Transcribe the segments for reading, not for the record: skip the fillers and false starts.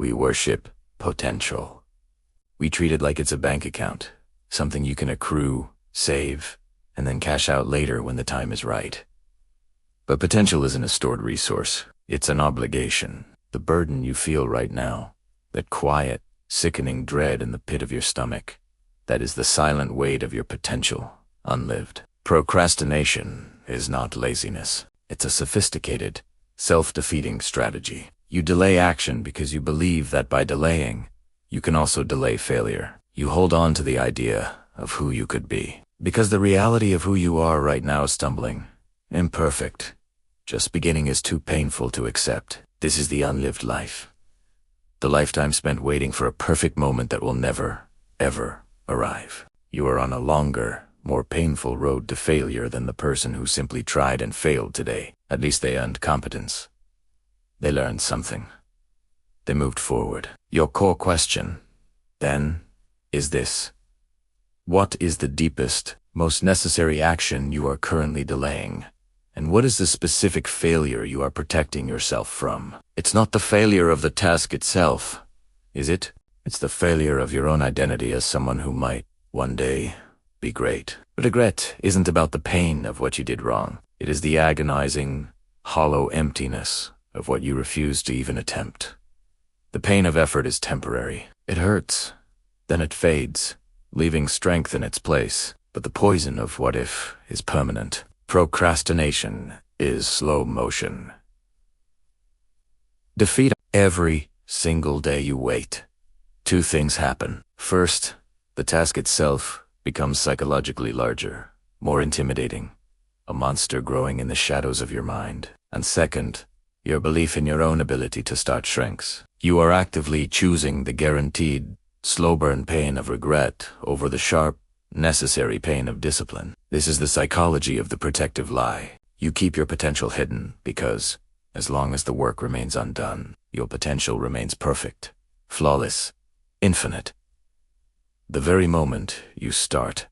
We worship potential. We treat it like it's a bank account, something you can accrue, save, and then cash out later when the time is right. But potential isn't a stored resource. It's an obligation. The burden you feel right now, that quiet, sickening dread in the pit of your stomach, that is the silent weight of your potential, unlived. Procrastination is not laziness. It's a sophisticated, self-defeating strategy. You delay action because you believe that by delaying, you can also delay failure. You hold on to the idea of who you could be, because the reality of who you are right now is stumbling, imperfect. Just beginning is too painful to accept. This is the unlived life. The lifetime spent waiting for a perfect moment that will never, ever arrive. You are on a longer, more painful road to failure than the person who simply tried and failed today. At least they earned competence. They learned something. They moved forward. Your core question, then, is this: what is the deepest, most necessary action you are currently delaying? And what is the specific failure you are protecting yourself from? It's not the failure of the task itself, is it? It's the failure of your own identity as someone who might, one day, be great. Regret isn't about the pain of what you did wrong. It is the agonizing, hollow emptiness of what you refuse to even attempt. The pain of effort is temporary. It hurts, then it fades, leaving strength in its place. But the poison of what if is permanent. Procrastination is slow motion. Defeat. Every single day you wait, two things happen. First, the task itself becomes psychologically larger, more intimidating, a monster growing in the shadows of your mind. And second, your belief in your own ability to start shrinks. You are actively choosing the guaranteed, slow-burn pain of regret over the sharp, necessary pain of discipline. This is the psychology of the protective lie. You keep your potential hidden because, as long as the work remains undone, your potential remains perfect, flawless, infinite. The very moment you start,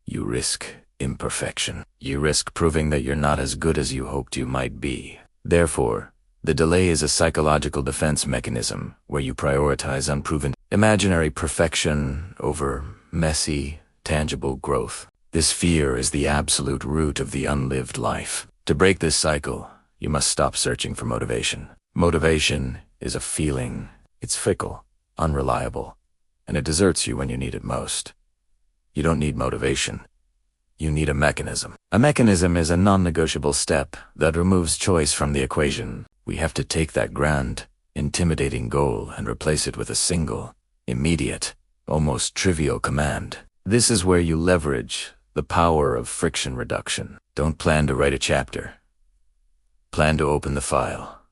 you risk imperfection. You risk proving that you're not as good as you hoped you might be. Therefore, the delay is a psychological defense mechanism where you prioritize unproven, imaginary perfection over messy, tangible growth. This fear is the absolute root of the unlived life. To break this cycle, you must stop searching for motivation. Motivation is a feeling. It's fickle, unreliable, and it deserts you when you need it most. You don't need motivation. You need a mechanism. A mechanism is a non-negotiable step that removes choice from the equation. We have to take that grand, intimidating goal and replace it with a single, immediate, almost trivial command. This is where you leverage the power of friction reduction. Don't plan to write a chapter. Plan to open the file.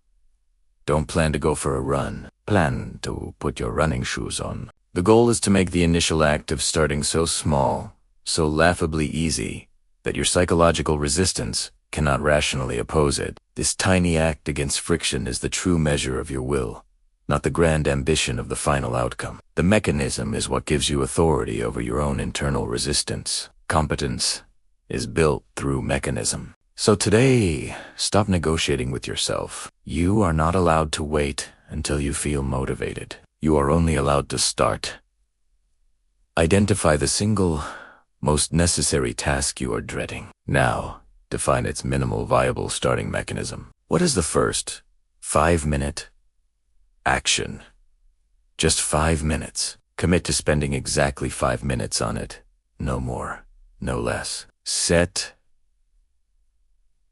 Don't plan to go for a run. Plan to put your running shoes on. The goal is to make the initial act of starting so small, so laughably easy, that your psychological resistance cannot rationally oppose it. This tiny act against friction is the true measure of your will, not the grand ambition of the final outcome. The mechanism is what gives you authority over your own internal resistance. Competence is built through mechanism. So today, stop negotiating with yourself. You are not allowed to wait until you feel motivated. You are only allowed to start. Identify the single, most necessary task you are dreading. Now, define its minimal viable starting mechanism. What is the first 5-minute action? Just 5 minutes. Commit to spending exactly 5 minutes on it. No more, no less. Set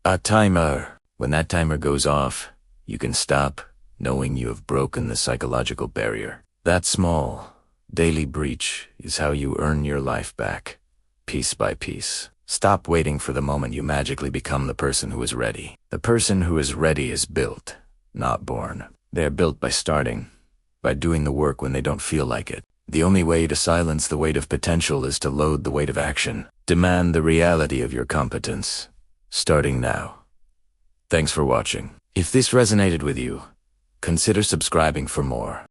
a timer. When that timer goes off, you can stop, knowing you have broken the psychological barrier. That small, daily breach is how you earn your life back, piece by piece. Stop waiting for the moment you magically become the person who is ready. The person who is ready is built, not born. They are built by starting, by doing the work when they don't feel like it. The only way to silence the weight of potential is to load the weight of action. Demand the reality of your competence, starting now. Thanks for watching. If this resonated with you, consider subscribing for more.